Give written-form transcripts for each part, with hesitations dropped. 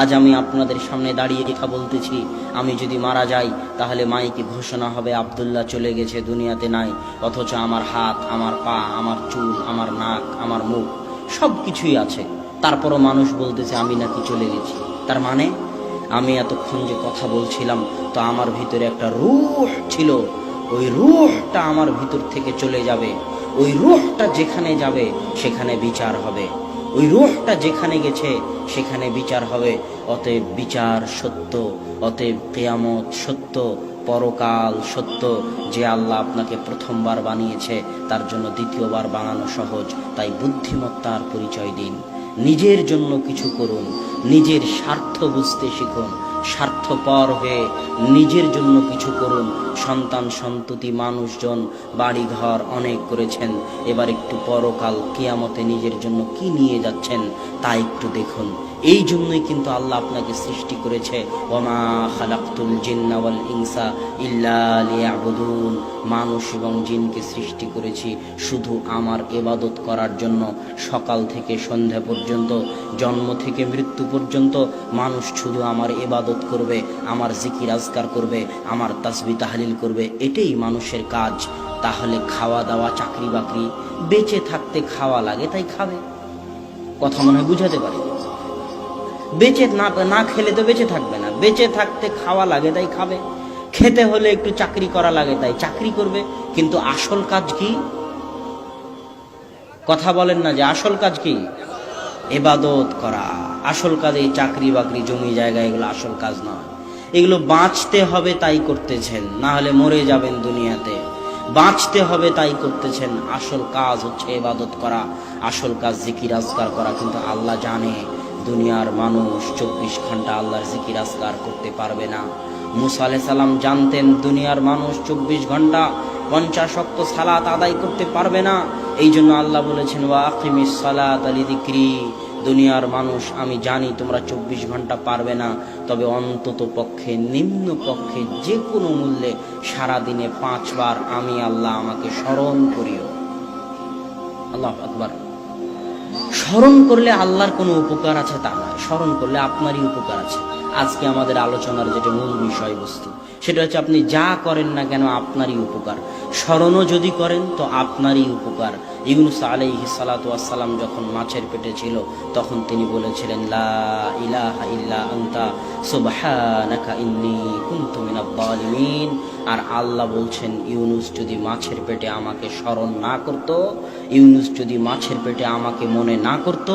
আজ আমি আপনাদের সামনে দাঁড়িয়ে কথা বলতেছি, আমি যদি মারা যাই তাহলে মাইকে ঘোষণা হবে আব্দুল্লাহ চলে গেছে, দুনিয়াতে নাই। অথচ আমার হাত, আমার পা, আমার চুল, আমার নাক, আমার মুখ সব কিছুই আছে, তারপরও মানুষ বলতেছে আমি নাকি চলে গেছি। তার মানে আমি এতক্ষণ যে কথা বলছিলাম, তো আমার ভিতরে একটা রূহ ছিল, ওই রূহটা আমার ভিতর থেকে চলে যাবে। ওই রূহটা যেখানে যাবে সেখানে বিচার হবে, ওই রূহটা যেখানে গেছে সেখানে বিচার হবে। অতএব বিচার সত্য, অতএব কিয়ামত সত্য, পরকাল সত্য। যে আল্লাহ আপনাকে প্রথমবার বানিয়েছে তার জন্য দ্বিতীয়বার বানানো সহজ। তাই বুদ্ধিমত্তার পরিচয় দিন, নিজের জন্য কিছু করুন, নিজের স্বার্থ বুঝতে শিখুন, স্বার্থপর হয়ে নিজের জন্য কিছু করুন। সন্তান সন্ততি মানুষজন বাড়িঘর অনেক করেছেন, এবার একটু পরকাল কিয়ামতে নিজের জন্য কি নিয়ে যাচ্ছেন তা একটু দেখুন। এই জন্যই কিন্তু আল্লাহ আপনাকে সৃষ্টি করেছে, ওমা খালাকতুল জিন্না ওয়াল ইনসা ইল্লা লিয়াবুদুন। মানুষ এবং জিনকে সৃষ্টি করেছি শুধু আমার ইবাদত করার জন্য। সকাল থেকে সন্ধ্যা পর্যন্ত, জন্ম থেকে মৃত্যু পর্যন্ত মানুষ শুধু আমার ইবাদত করবে, আমার জিকির আজকার করবে, আমার তাসবিহ তাহলিল করবে, এটাই মানুষের কাজ। তাহলে খাওয়া দাওয়া, চাকরি বাকরি, বেঁচে থাকতে খাওয়া লাগে তাই খাবে। কথা মনে হয় বুঝাতে পারি? বেঁচে না খেলে তো বেঁচে থাকবে না, বেঁচে থাকতে খাওয়া লাগে তাই খাবে। খেতে হলে একটু চাকরি করা লাগে তাই চাকরি করবে। কিন্তু আসল কাজ কি? কথা বলেন না যে আসল কাজ কি? ইবাদত করা। আসল কাজ এই চাকরি বাকরি, জমি জায়গা, এগুলো আসল কাজ নয়। এগুলো বাঁচতে হবে তাই করতেছেন, না হলে মরে যাবেন দুনিয়াতে। বাঁচতে হবে তাই করতেছেন। আসল কাজ হচ্ছে ইবাদত করা, আসল কাজ জিকির আজকার করা। কিন্তু আল্লাহ জানে দুনিয়ার মানুষ 24 ঘন্টা আল্লাহর জিকির আজকার করতে পারবে না। মুসা আলাইহিস সালাম জানতেন দুনিয়ার মানুষ 24 ঘন্টা 50 ওয়াক্ত সালাত আদায় করতে পারবে না। এই জন্য আল্লাহ বলেছেন ওয়া আকিমিস সালাতা লিযিকরি। দুনিয়ার মানুষ আমি জানি তোমরা 24 ঘন্টা পারবে না, তবে অন্তত পক্ষে, নিম্ন পক্ষে, যে কোনো মূল্যে সারাদিনে 5 বার আমি আল্লাহ আমাকে স্মরণ করিও। আল্লাহু আকবার। স্মরণ করলে আল্লাহর কোনো উপকার আছে তা নয়, স্মরণ করলে আপনারই উপকার আছে। আজকে আমাদের আলোচনার যেটা মূল বিষয়বস্তু, সেটা হচ্ছে আপনি যা করেন না কেন আপনারই উপকার। স্মরণও যদি করেন তো আপনারই উপকার। ইউনূস আলাইহিস সালাতু ওয়াস সালাম যখন মাছের পেটে ছিল তখন তিনি বলেছিলেন লা ইলাহা ইল্লা আনতা সুবহানাকা ইন্নী কুনতু মিনাজ জালিমিন। আর আল্লাহ বলছেন ইউনূস যদি মাছের পেটে আমাকে স্মরণ না করত, ইউনূস যদি মাছের পেটে আমাকে মনে না করত,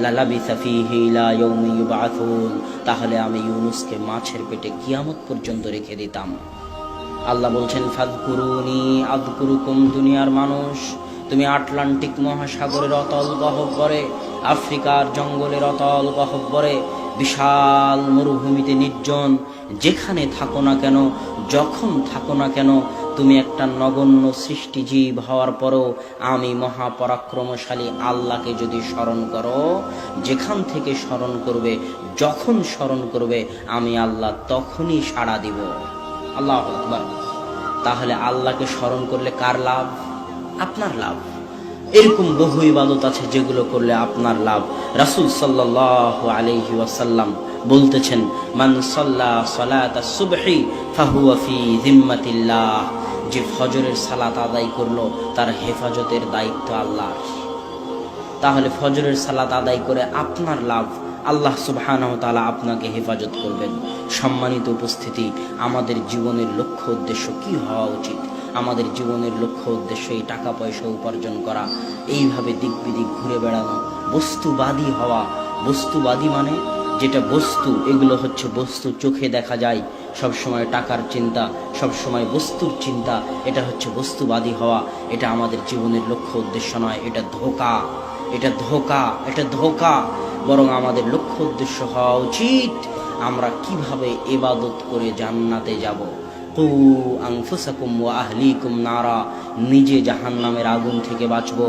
লালাবিসা ফীহি ইলা ইয়াউমি ইউবআসুন, তাহলে আমি ইউনূসকে মাছের পেটে কিয়ামত পর্যন্ত রেখে দিতাম। আল্লাহ বলছেন ফাযকুরুনি আযকুরুকুম। দুনিয়ার মানুষ, তুমি আটলান্টিক মহাসাগরের অতল গহ্বরে, আফ্রিকার জঙ্গলের অতল গহ্বরে, বিশাল মরুভূমিতে নির্জন যেখানে থাকো না কেন, যখন থাকো না কেন, তুমি একটা নগণ্য সৃষ্টিজীব হওয়ার পরও আমি মহাপরাক্রমশালী আল্লাহকে যদি স্মরণ করো, যেখান থেকে স্মরণ করবে, যখন স্মরণ করবে, আমি আল্লাহ তখনই সাড়া দিব। আল্লাহু আকবার। তাহলে আল্লাহকে স্মরণ করলে কার লাভ? আপনার লাভ। এরকম বহু ইবাদত আছে যেগুলো করলে আপনার লাভ। রাসূল সাল্লাল্লাহু আলাইহি ওয়াসাল্লাম বলতেছেন মান সাল্লা সালাতাস সুবহি ফাহুয়া ফি যিম্মাতিল্লাহ। যে ফজরের সালাত আদায় করলো তার হেফাজতের দায়িত্ব আল্লাহর। তাহলে ফজরের সালাত আদায় করে আপনার লাভ, আল্লাহ সুবহানাহু ওয়া তাআলা আপনাকে হেফাজত করবেন। সম্মানিত উপস্থিতি, আমাদের জীবনের লক্ষ্য উদ্দেশ্য কি হওয়া উচিত? আমাদের জীবনের লক্ষ্য উদ্দেশ্য এই টাকা পয়সা উপার্জন করা, এইভাবে দিক বিদিক ঘুরে বেড়ানো, বস্তুবাদী হওয়া। বস্তুবাদী মানে যেটা বস্তু, এগুলো হচ্ছে বস্তু, চোখে দেখা যায়, সবসময় টাকার চিন্তা, সবসময় বস্তুর চিন্তা, এটা হচ্ছে বস্তুবাদী হওয়া। এটা আমাদের জীবনের লক্ষ্য উদ্দেশ্য নয়, এটা ধোঁকা, এটা ধোঁকা, এটা ধোঁকা। বরং আমাদের লক্ষ্য উদ্দেশ্য হওয়া উচিত আমরা কিভাবে ইবাদত করে জান্নাতে যাব। কু আনফুসাকুম ওয়া আহলিকুম নারা। নিজে জাহান্নামের আগুন থেকে বাঁচবো,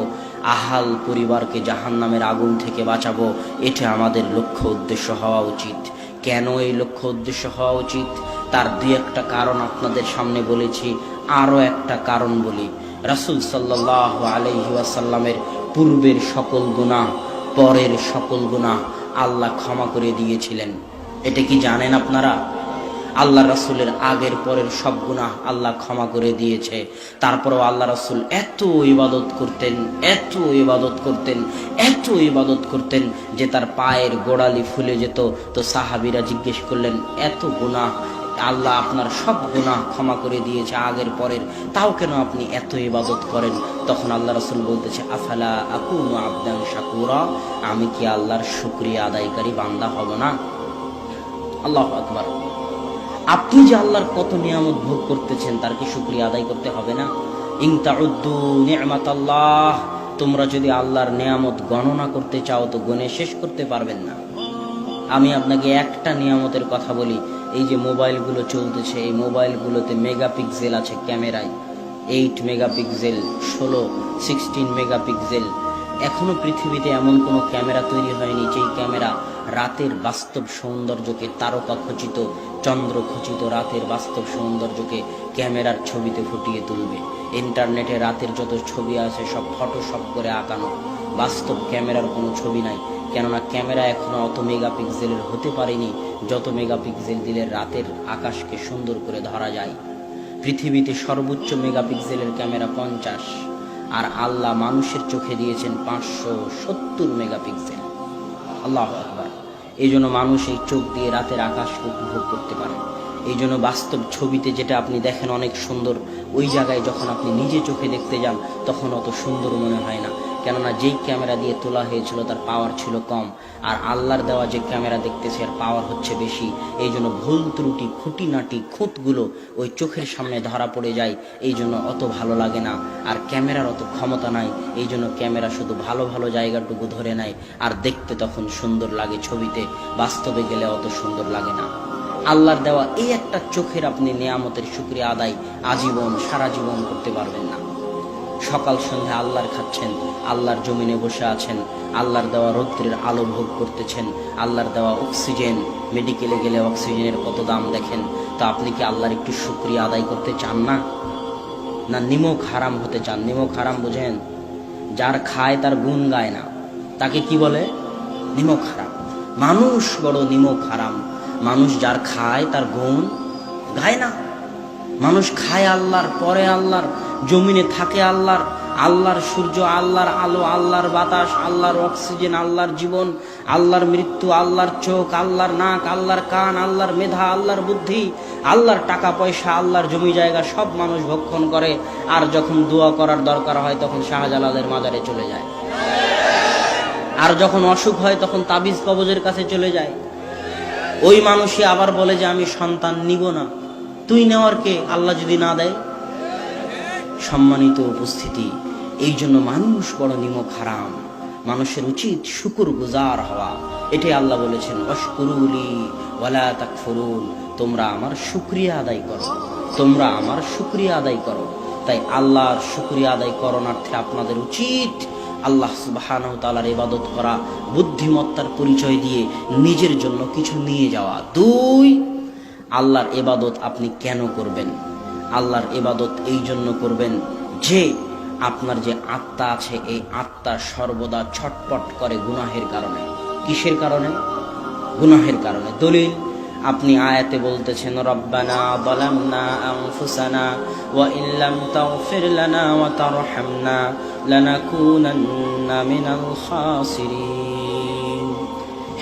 আহাল পরিবারকে জাহান্নামের আগুন থেকে বাঁচাবো। এটা আমাদের লক্ষ্য উদ্দেশ্য হওয়া উচিত। কেন এই লক্ষ্য উদ্দেশ্য হওয়া উচিত তার দুই একটা কারণ আপনাদের সামনে বলেছি। আরও একটা কারণ বলি। রাসূল সাল্লাল্লাহু আলাইহি ওয়াসাল্লামের পূর্বের সকল গুনাহ, পরের সকল গুনাহ আল্লাহ ক্ষমা করে দিয়েছিলেন। এটা কি জানেন আপনারা? আল্লাহ রাসূলের আগের পরের সব গুনাহ আল্লাহ ক্ষমা করে দিয়েছে। তারপরেও আল্লাহ রাসূল এত ইবাদত করতেন, এত ইবাদত করতেন, এত ইবাদত করতেন যে তার পায়ের গোড়ালি ফুলে যেত। তো সাহাবীরা জিজ্ঞেস করলেন, এত গুনাহ, আল্লাহ আপনার সব গুনাহ ক্ষমা করে দিয়েছে আগের পরের, তাও কেন আপনি এত ইবাদত করেন? তখন আল্লাহ রাসূল বলতেছে, আফালা আকুনু আবদান শাকুরা, আমি কি আল্লাহর শুকরিয়া আদায়কারী বান্দা হব না? আল্লাহু আকবার। আপনি যে আল্লাহর কত নিয়ামত ভোগ করতেছেন, তার কি শুকরিয়া আদায় করতে হবে না? ইন তাউদ্দু নি'মাতাল্লাহ, তোমরা যদি আল্লাহর নিয়ামত গণনা করতে চাও তো গুণে শেষ করতে পারবেন না। আমি আপনাকে একটা নিয়ামতের কথা বলি, এই যে মোবাইলগুলো চলতেছে, এই মোবাইলগুলোতে মেগাপিক্সেল আছে ক্যামেরায়, 8 মেগাপিক্সেল, 16 মেগাপিক্সেল। এখনো পৃথিবীতে এমন কোনো ক্যামেরা তৈরি হয়নি যেই ক্যামেরা রাতের বাস্তব সৌন্দর্যকে, তারকা খচিত, চন্দ্র খচিত রাতের বাস্তব সৌন্দর্যকে ক্যামেরার ছবিতে ফুটিয়ে তুলবে। ইন্টারনেটে রাতের যত ছবি আছে সব ফটোশপ করে আঁকানো, বাস্তব ক্যামেরার কোনো ছবি নাই। কেননা ক্যামেরা এখনো অত মেগাপিক্সেলের হতে পারেনি যত মেগাপিক্সেল দিলে রাতের আকাশকে সুন্দর করে ধরা যায়। পৃথিবীতে সর্বোচ্চ মেগাপিক্সেলের ক্যামেরা 50, আর আল্লাহ মানুষের চোখে দিয়েছেন 570 মেগাপিক্সেল। আল্লাহু আকবার। এই জন্য মানুষ এই চোখ দিয়ে রাতের আকাশকে উপভোগ করতে পারে। এই জন্য বাস্তব ছবিতে যেটা আপনি দেখেন অনেক সুন্দর, ওই জায়গায় যখন আপনি নিজে চোখে দেখতে যান তখন অত সুন্দর মনে হয় না। কেননা যেই ক্যামেরা দিয়ে তোলা হয়েছিল তার পাওয়ার ছিল কম, আর আল্লাহর দেওয়া যে ক্যামেরা দেখতেছে এর পাওয়ার হচ্ছে বেশি। এই জন্য ভুল ত্রুটি, খুঁটিনাটি, খুঁতগুলো ওই চোখের সামনে ধরা পড়ে যায়, এই জন্য অত ভালো লাগে না। আর ক্যামেরার অত ক্ষমতা নাই, এই জন্য ক্যামেরা শুধু ভালো ভালো জায়গাটুকু ধরে নেয়, আর দেখতে তখন সুন্দর লাগে ছবিতে, বাস্তবে গেলে অত সুন্দর লাগে না। আল্লাহর দেওয়া এই একটা চোখের আপনি নিয়ামতের শুকরিয়া আদায় আজীবন, সারা জীবন করতে পারবেন না। সকাল সন্ধ্যা আল্লাহর খাচ্ছেন, আল্লাহর জমিনে বসে আছেন, আল্লাহর দেওয়া রৌদ্রের আলো ভোগ করতেছেন, আল্লাহর দেওয়া অক্সিজেন, মেডিকেলে গেলে অক্সিজেনের কত দাম দেখেন। তো আপনি কি আল্লাহর একটু শুকরিয়া আদায় করতে চান না? না নিমক হারাম হতে চান? নিমক হারাম বোঝেন? যার খায় তার গুণ গায় না, তাকে কি বলে? নিমক হারাম। মানুষ বড় নিমক হারাম। মানুষ যার খায় তার গুণ গায় না। মানুষ খায় আল্লাহর, পরে আল্লাহর, জমিনে থাকে আল্লাহর, আল্লাহর সূর্য, আল্লাহর আলো, আল্লাহর বাতাস, আল্লাহর অক্সিজেন, আল্লাহর জীবন, আল্লাহর মৃত্যু, আল্লাহর চোখ, আল্লাহর নাক, আল্লাহর কান, আল্লাহর মেধা, আল্লাহর বুদ্ধি, আল্লাহর টাকা পয়সা, আল্লাহর জমি জায়গা সব মানুষ ভক্ষণ করে। আর যখন দোয়া করার দরকার হয় তখন শাহজালালের মাজারে চলে যায়, আর যখন অসুখ হয় তখন তাবিজ কবজের কাছে চলে যায়। ওই মানুষই আবার বলে যে আমি সন্তান নিব না। তুই নেওয়ার কে, আল্লাহ যদি না দেয়? সম্মানিত উপস্থিতি, এই জন্য মানুষ বড় নিমক হারাম। মানুষের উচিত শুকর গুজার হওয়া। এটাই আল্লাহ বলেছেন, ওয়াশকুরুলি ওয়ালা তাকফুরুন, তোমরা আমার শুকরিয়া আদায় করো, তোমরা আমার শুকরিয়া আদায় করো। তাই আল্লাহর শুকরিয়া আদায় করণার্থে আপনাদের উচিত আল্লাহ সুবহানাহু ওয়া তাআলার ইবাদত করা, বুদ্ধিমত্তার পরিচয় দিয়ে নিজের জন্য কিছু নিয়ে যাওয়া। 2, আল্লাহর ইবাদত আপনি কেন করবেন? আল্লাহর ইবাদত এই জন্য করবেন যে আপনার যে আত্মা আছে, এই আত্মা সর্বদা ছটপট করে গুনাহের কারণে। কিসের কারণে? গুনাহের কারণে। দলিল, আপনি আয়াতে বলতেছেন, রব্বানা যালামনা আনফুসানা ওয়া ইল্লাম তাগফির লানা ওয়া তারহামনা লানাকুনান্না মিনাল খাসিরিন।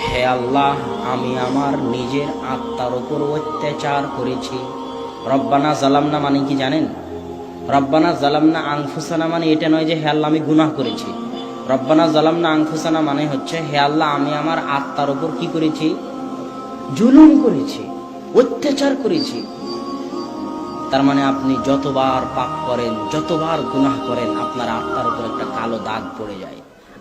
হে আল্লাহ, আমি আমার নিজের আত্মার উপর অত্যাচার করেছি। রব্বানা জালামনা মানে কি জানেন? রব্বানা জালামনা আনফুসানা মানে এটা নয় যে হে আল্লাহ আমি গুনাহ করেছি। রব্বানা জালামনা আনফুসানা মানে হচ্ছে, হে আল্লাহ আমি আমার আত্মার উপর কি করেছি? জুলুম করেছি, অত্যাচার করেছি। তার মানে আপনি যতবার পাপ করেন, যতবার গুনাহ করেন, আপনার আত্মার উপর একটা কালো দাগ পড়ে যায়।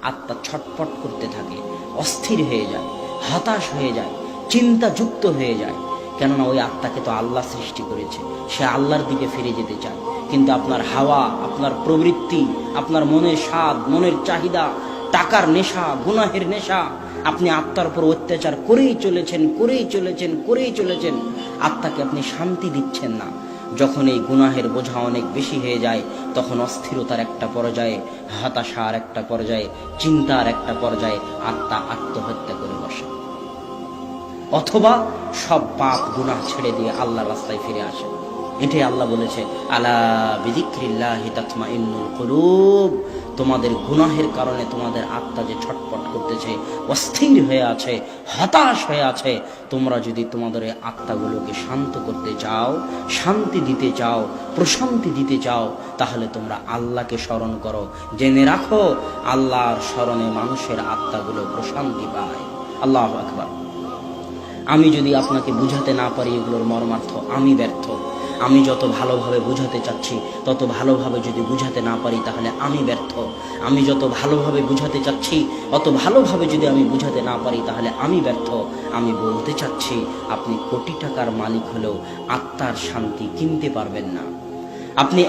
আত্মা ছটফট করতে থাকে, অস্থির হয়ে যায়, হতাশ হয়ে যায়, চিন্তাযুক্ত হয়ে যায়। কেননা ওই আত্মাকে তো আল্লাহ সৃষ্টি করেছে, সে আল্লাহর দিকে ফিরে যেতে চায়। কিন্তু আপনার হাওয়া, আপনার প্রবৃত্তি, আপনার মনের স্বাদ, মনের চাহিদা, টাকার নেশা, গুনাহের নেশা, আপনি আত্মার উপর অত্যাচার করেই চলেছেন, করেই চলেছেন, করেই চলেছেন। আত্মাকে আপনি শান্তি দিচ্ছেন না। যখন এই গুনাহের বোঝা অনেক বেশি হয়ে যায় তখন অস্থিরতার একটা পর্যায়ে, হতাশার একটা পর্যায়ে, চিন্তার একটা পর্যায়ে আত্মা আত্মহত্যা করে বসে। অথবা সব পাপ গুনাহ ছেড়ে দিয়ে আল্লাহর রাস্তায় ফিরে আসেন। এটাই আল্লাহ বলেছে, আলা বিযিকরিল্লাহি তাতমাইন্নুল কুলুব। তোমাদের গুনাহের কারণে তোমাদের আত্মা যে ছটফট করতেছে, অস্থির হয়ে আছে, হতাশ হয়ে আছে, তোমরা যদি তোমাদের এই আত্মাগুলোকে শান্ত করতে চাও, শান্তি দিতে চাও, প্রশান্তি দিতে চাও, তাহলে তোমরা আল্লাহকে স্মরণ করো। জেনে রাখো, আল্লাহর স্মরণে মানুষের আত্মাগুলো প্রশান্তি পায়। আল্লাহু আকবার। আমি যদি আপনাকে বুঝাতে না পারি এগুলোর মর্মার্থ, আমি ব্যর্থ। আমি যত ভালোভাবে বুঝাতে চাচ্ছি তত ভালোভাবে যদি বুঝাতে না পারি তাহলে আমি ব্যর্থ। আমি যত ভালোভাবে বুঝাতে চাচ্ছি অত ভালোভাবে যদি আমি বুঝাতে না পারি তাহলে আমি ব্যর্থ। আমি বলতে চাচ্ছি, আপনি কোটি টাকার মালিক হলেও আত্মার শান্তি কিনতে পারবেন না। আপনি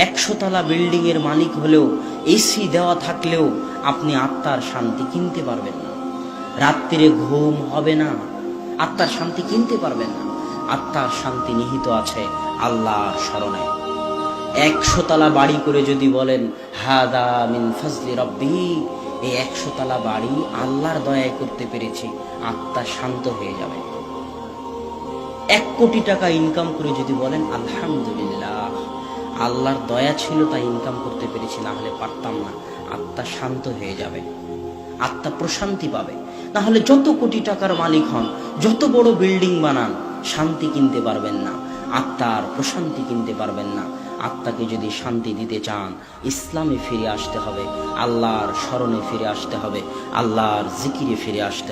100 তলা বিল্ডিং এর মালিক হলেও, এসি দেওয়া থাকলেও আপনি আত্মার শান্তি কিনতে পারবেন না। রাত্রিরে ঘুম হবে না, আত্মার শান্তি কিনতে পারবেন না। আত্মার শান্তি নিহিত আছে আল্লাহর স্মরণে। 100 তলা বাড়ি করে যদি বলেন হাদা মিন ফাজলি রব্বি, এই 100 তলা বাড়ি আল্লাহর দয়ায় করতে পেরেছি, আত্মা শান্ত হয়ে যাবে। 1 কোটি টাকা ইনকাম করে যদি বলেন আলহামদুলিল্লাহ, আল্লাহর দয়া ছিল তাই ইনকাম করতে পেরেছি, না হলে পারতাম না, আত্মা শান্ত হয়ে যাবে, আত্মা প্রশান্তি পাবে। তাহলে যত কোটি টাকার মালিক হন, যত বড় বিল্ডিং বানান, শান্তি কিনতে পারবেন না, আত্মার প্রশান্তি কিনতে পারবেন না। আত্মাকে যদি শান্তি দিতে চান, ইসলামে ফিরে আসতে হবে, আল্লাহর স্মরণে ফিরে আসতে হবে, আল্লাহর জিকিরে ফিরে আসতে হবে।